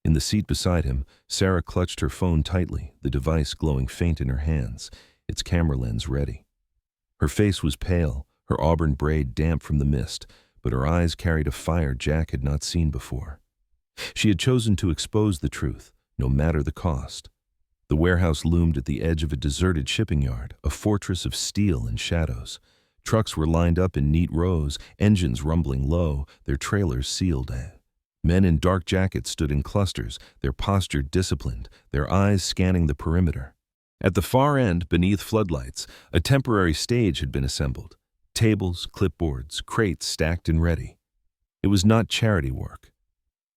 In the seat beside him, Sarah clutched her phone tightly, the device glowing faint in her hands, its camera lens ready. Her face was pale, her auburn braid damp from the mist, but her eyes carried a fire Jack had not seen before. She had chosen to expose the truth, no matter the cost. The warehouse loomed at the edge of a deserted shipping yard, a fortress of steel and shadows. Trucks were lined up in neat rows, engines rumbling low, their trailers sealed. Men in dark jackets stood in clusters, their posture disciplined, their eyes scanning the perimeter. At the far end, beneath floodlights, a temporary stage had been assembled. Tables, clipboards, crates stacked and ready. It was not charity work.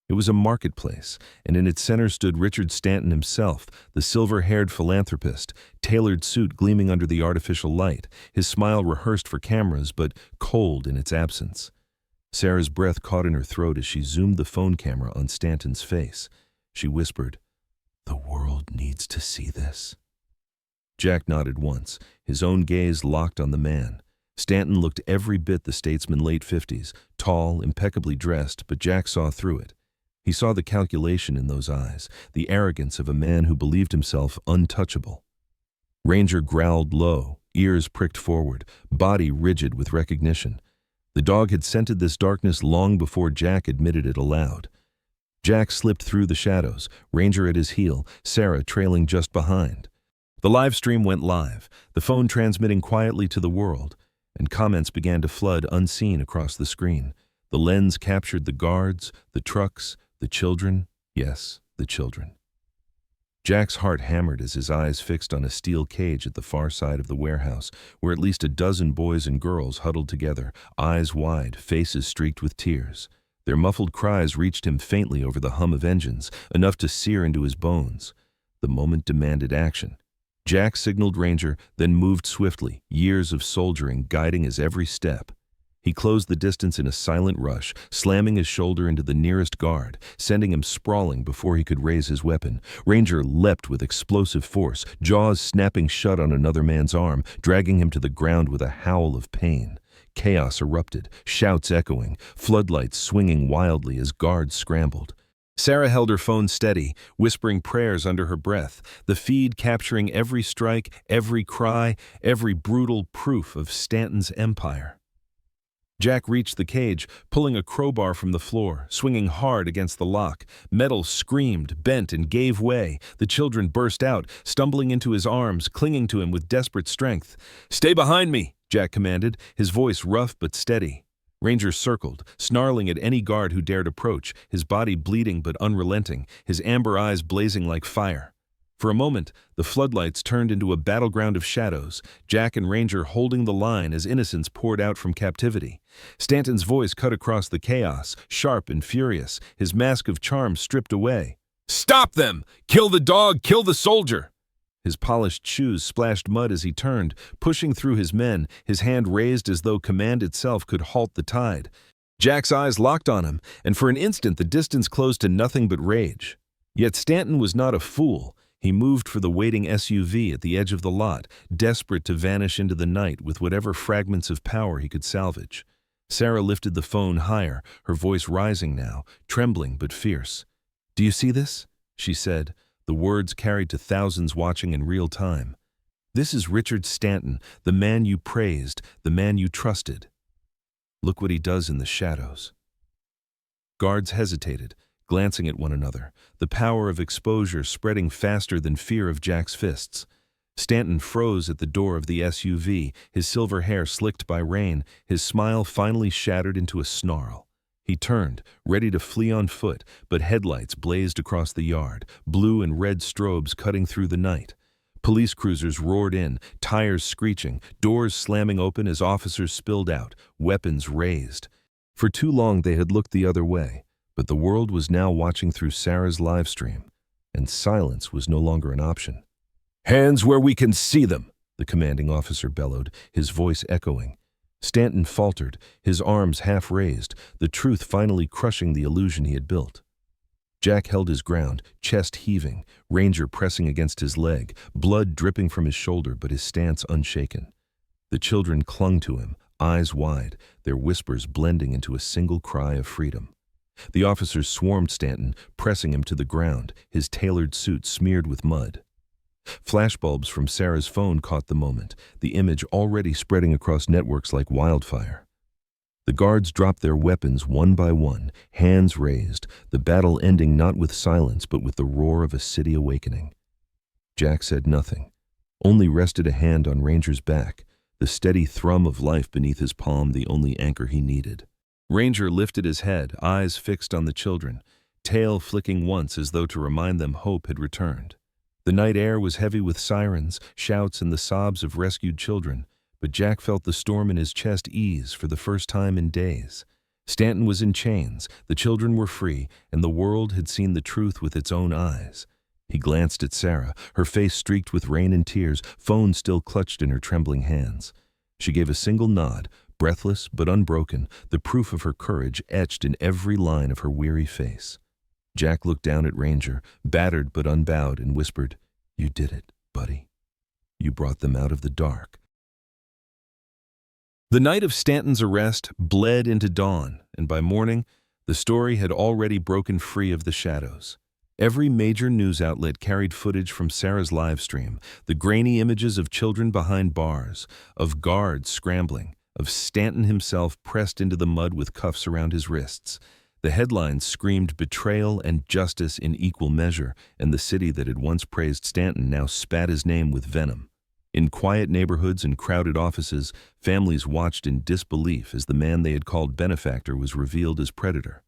It was a marketplace, and in its center stood Richard Stanton himself, the silver-haired philanthropist, tailored suit gleaming under the artificial light, his smile rehearsed for cameras but cold in its absence. Sarah's breath caught in her throat as she zoomed the phone camera on Stanton's face. She whispered, "The world needs to see this." Jack nodded once, his own gaze locked on the man. Stanton looked every bit the statesman late 50s, tall, impeccably dressed, but Jack saw through it. He saw the calculation in those eyes, the arrogance of a man who believed himself untouchable. Ranger growled low, ears pricked forward, body rigid with recognition. The dog had scented this darkness long before Jack admitted it aloud. Jack slipped through the shadows, Ranger at his heel, Sarah trailing just behind. The live stream went live, the phone transmitting quietly to the world, and comments began to flood unseen across the screen. The lens captured the guards, the trucks, the children, yes, the children. Jack's heart hammered as his eyes fixed on a steel cage at the far side of the warehouse, where at least a dozen boys and girls huddled together, eyes wide, faces streaked with tears. Their muffled cries reached him faintly over the hum of engines, enough to sear into his bones. The moment demanded action. Jack signaled Ranger, then moved swiftly, years of soldiering guiding his every step. He closed the distance in a silent rush, slamming his shoulder into the nearest guard, sending him sprawling before he could raise his weapon. Ranger leapt with explosive force, jaws snapping shut on another man's arm, dragging him to the ground with a howl of pain. Chaos erupted, shouts echoing, floodlights swinging wildly as guards scrambled. Sarah held her phone steady, whispering prayers under her breath, the feed capturing every strike, every cry, every brutal proof of Stanton's empire. Jack reached the cage, pulling a crowbar from the floor, swinging hard against the lock. Metal screamed, bent, and gave way. The children burst out, stumbling into his arms, clinging to him with desperate strength. "Stay behind me," Jack commanded, his voice rough but steady. Ranger circled, snarling at any guard who dared approach, his body bleeding but unrelenting, his amber eyes blazing like fire. For a moment, the floodlights turned into a battleground of shadows, Jack and Ranger holding the line as innocence poured out from captivity. Stanton's voice cut across the chaos, sharp and furious, his mask of charm stripped away. "Stop them! Kill the dog! Kill the soldier!" His polished shoes splashed mud as he turned, pushing through his men, his hand raised as though command itself could halt the tide. Jack's eyes locked on him, and for an instant the distance closed to nothing but rage. Yet Stanton was not a fool. He moved for the waiting SUV at the edge of the lot, desperate to vanish into the night with whatever fragments of power he could salvage. Sarah lifted the phone higher, her voice rising now, trembling but fierce. "Do you see this?" she said, the words carried to thousands watching in real time. "This is Richard Stanton, the man you praised, the man you trusted. Look what he does in the shadows." Guards hesitated, glancing at one another, the power of exposure spreading faster than fear of Jack's fists. Stanton froze at the door of the SUV, his silver hair slicked by rain, his smile finally shattered into a snarl. He turned, ready to flee on foot, but headlights blazed across the yard, blue and red strobes cutting through the night. Police cruisers roared in, tires screeching, doors slamming open as officers spilled out, weapons raised. For too long they had looked the other way. But the world was now watching through Sarah's live stream, and silence was no longer an option. "Hands where we can see them," the commanding officer bellowed, his voice echoing. Stanton faltered, his arms half raised, the truth finally crushing the illusion he had built. Jack held his ground, chest heaving, Ranger pressing against his leg, blood dripping from his shoulder but his stance unshaken. The children clung to him, eyes wide, their whispers blending into a single cry of freedom. The officers swarmed Stanton, pressing him to the ground, his tailored suit smeared with mud. Flashbulbs from Sarah's phone caught the moment, the image already spreading across networks like wildfire. The guards dropped their weapons one by one, hands raised, the battle ending not with silence but with the roar of a city awakening. Jack said nothing, only rested a hand on Ranger's back, the steady thrum of life beneath his palm the only anchor he needed. Ranger lifted his head, eyes fixed on the children, tail flicking once as though to remind them hope had returned. The night air was heavy with sirens, shouts, and the sobs of rescued children, but Jack felt the storm in his chest ease for the first time in days. Stanton was in chains, the children were free, and the world had seen the truth with its own eyes. He glanced at Sarah, her face streaked with rain and tears, phone still clutched in her trembling hands. She gave a single nod, breathless but unbroken, the proof of her courage etched in every line of her weary face. Jack looked down at Ranger, battered but unbowed, and whispered, "You did it, buddy. You brought them out of the dark." The night of Stanton's arrest bled into dawn, and by morning, the story had already broken free of the shadows. Every major news outlet carried footage from Sarah's live stream, the grainy images of children behind bars, of guards scrambling, of Stanton himself pressed into the mud with cuffs around his wrists. The headlines screamed betrayal and justice in equal measure, and the city that had once praised Stanton now spat his name with venom. In quiet neighborhoods and crowded offices, families watched in disbelief as the man they had called benefactor was revealed as predator.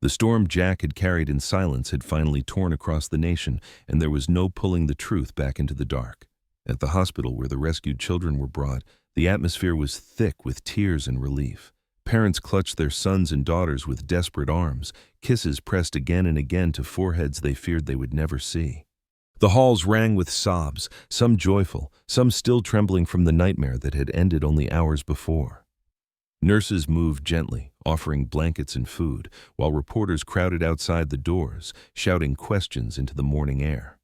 The storm Jack had carried in silence had finally torn across the nation, and there was no pulling the truth back into the dark. At the hospital where the rescued children were brought, the atmosphere was thick with tears and relief. Parents clutched their sons and daughters with desperate arms, kisses pressed again and again to foreheads they feared they would never see. The halls rang with sobs, some joyful, some still trembling from the nightmare that had ended only hours before. Nurses moved gently, offering blankets and food, while reporters crowded outside the doors, shouting questions into the morning air.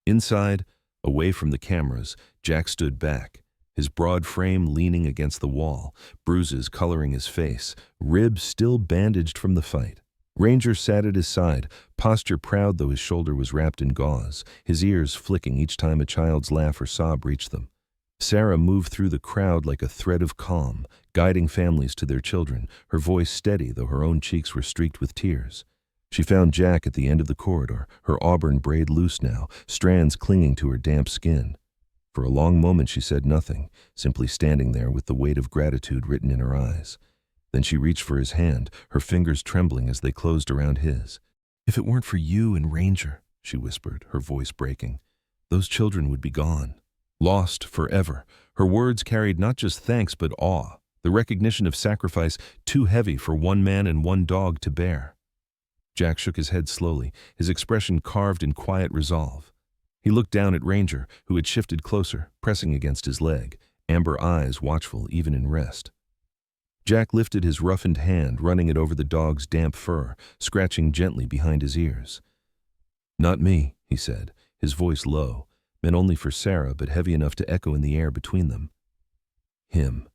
Inside, away from the cameras, Jack stood back, his broad frame leaning against the wall, bruises coloring his face, ribs still bandaged from the fight. Ranger sat at his side, posture proud though his shoulder was wrapped in gauze, his ears flicking each time a child's laugh or sob reached them. Sarah moved through the crowd like a thread of calm, guiding families to their children, her voice steady though her own cheeks were streaked with tears. She found Jack at the end of the corridor, her auburn braid loose now, strands clinging to her damp skin. For a long moment she said nothing, simply standing there with the weight of gratitude written in her eyes. Then she reached for his hand, her fingers trembling as they closed around his. "If it weren't for you and Ranger," she whispered, her voice breaking, "those children would be gone. Lost forever." Her words carried not just thanks but awe, the recognition of sacrifice too heavy for one man and one dog to bear. Jack shook his head slowly, his expression carved in quiet resolve. He looked down at Ranger, who had shifted closer, pressing against his leg, amber eyes watchful even in rest. Jack lifted his roughened hand, running it over the dog's damp fur, scratching gently behind his ears. "Not me," he said, his voice low, meant only for Sarah but heavy enough to echo in the air between them. "Him.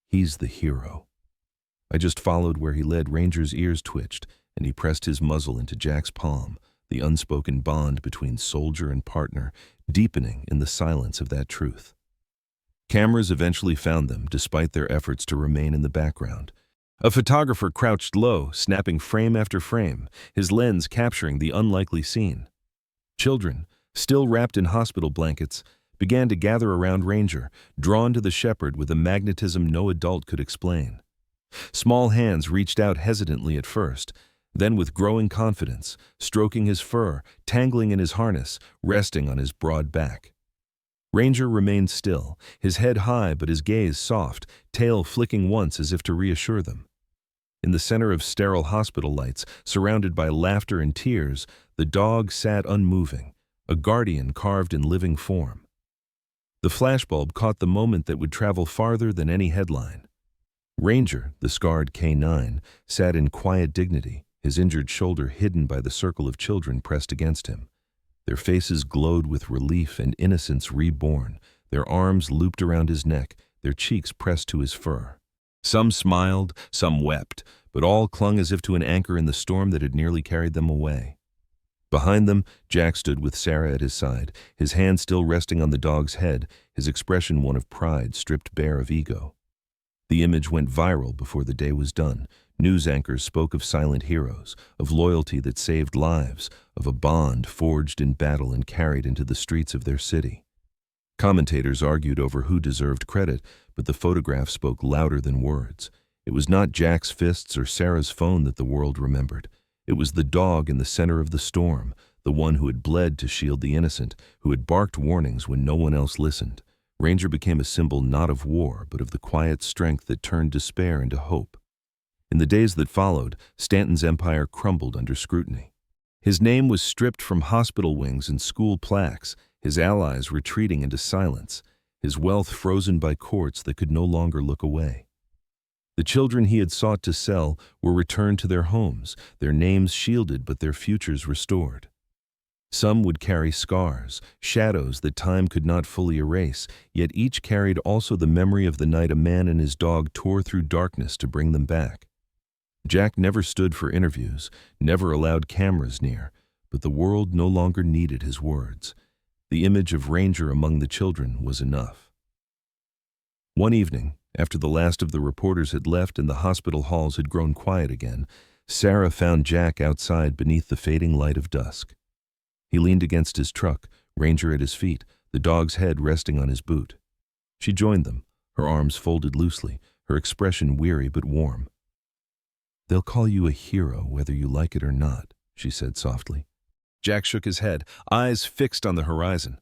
He's the hero." I just followed where he led. Ranger's ears twitched, and he pressed his muzzle into Jack's palm, the unspoken bond between soldier and partner deepening in the silence of that truth. Cameras eventually found them, despite their efforts to remain in the background. A photographer crouched low, snapping frame after frame, his lens capturing the unlikely scene. Children, still wrapped in hospital blankets, began to gather around Ranger, drawn to the shepherd with a magnetism no adult could explain. Small hands reached out hesitantly at first, then with growing confidence, stroking his fur, tangling in his harness, resting on his broad back. Ranger remained still, his head high but his gaze soft, tail flicking once as if to reassure them. In the center of sterile hospital lights, surrounded by laughter and tears, the dog sat unmoving, a guardian carved in living form. The flashbulb caught the moment that would travel farther than any headline. Ranger, the scarred K9, sat in quiet dignity, his injured shoulder hidden by the circle of children pressed against him. Their faces glowed with relief and innocence reborn, their arms looped around his neck, their cheeks pressed to his fur. Some smiled, some wept, but all clung as if to an anchor in the storm that had nearly carried them away. Behind them, Jack stood with Sarah at his side, his hand still resting on the dog's head, his expression one of pride stripped bare of ego. The image went viral before the day was done. News anchors spoke of silent heroes, of loyalty that saved lives, of a bond forged in battle and carried into the streets of their city. Commentators argued over who deserved credit, but the photograph spoke louder than words. It was not Jack's fists or Sarah's phone that the world remembered. It was the dog in the center of the storm, the one who had bled to shield the innocent, who had barked warnings when no one else listened. Ranger became a symbol not of war, but of the quiet strength that turned despair into hope. In the days that followed, Stanton's empire crumbled under scrutiny. His name was stripped from hospital wings and school plaques, his allies retreating into silence, his wealth frozen by courts that could no longer look away. The children he had sought to sell were returned to their homes, their names shielded but their futures restored. Some would carry scars, shadows that time could not fully erase, yet each carried also the memory of the night a man and his dog tore through darkness to bring them back. Jack never stood for interviews, never allowed cameras near, but the world no longer needed his words. The image of Ranger among the children was enough. One evening, after the last of the reporters had left and the hospital halls had grown quiet again, Sarah found Jack outside beneath the fading light of dusk. He leaned against his truck, Ranger at his feet, the dog's head resting on his boot. She joined them, her arms folded loosely, her expression weary but warm. "They'll call you a hero whether you like it or not," she said softly. Jack shook his head, eyes fixed on the horizon.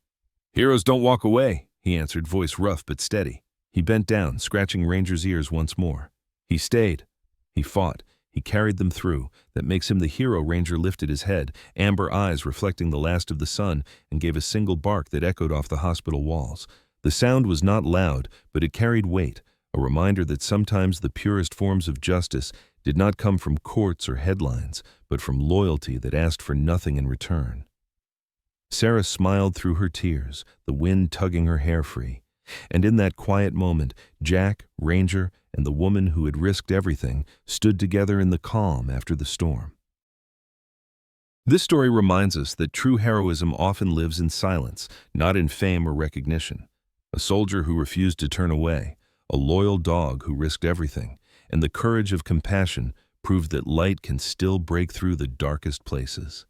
"Heroes don't walk away," he answered, voice rough but steady. He bent down, scratching Ranger's ears once more. He stayed. He fought. He carried them through. That makes him the hero. Ranger lifted his head, amber eyes reflecting the last of the sun, and gave a single bark that echoed off the hospital walls. The sound was not loud, but it carried weight, a reminder that sometimes the purest forms of justice did not come from courts or headlines, but from loyalty that asked for nothing in return. Sarah smiled through her tears, the wind tugging her hair free. And in that quiet moment, Jack, Ranger, and the woman who had risked everything stood together in the calm after the storm. This story reminds us that true heroism often lives in silence, not in fame or recognition. A soldier who refused to turn away, a loyal dog who risked everything, and the courage of compassion proved that light can still break through the darkest places.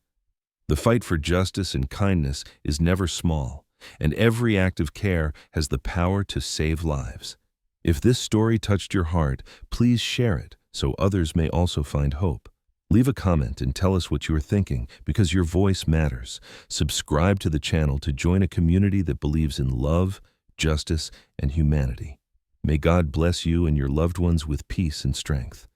The fight for justice and kindness is never small, and every act of care has the power to save lives. If this story touched your heart, please share it so others may also find hope. Leave a comment and tell us what you are thinking, because your voice matters. Subscribe to the channel to join a community that believes in love, justice, and humanity. May God bless you and your loved ones with peace and strength.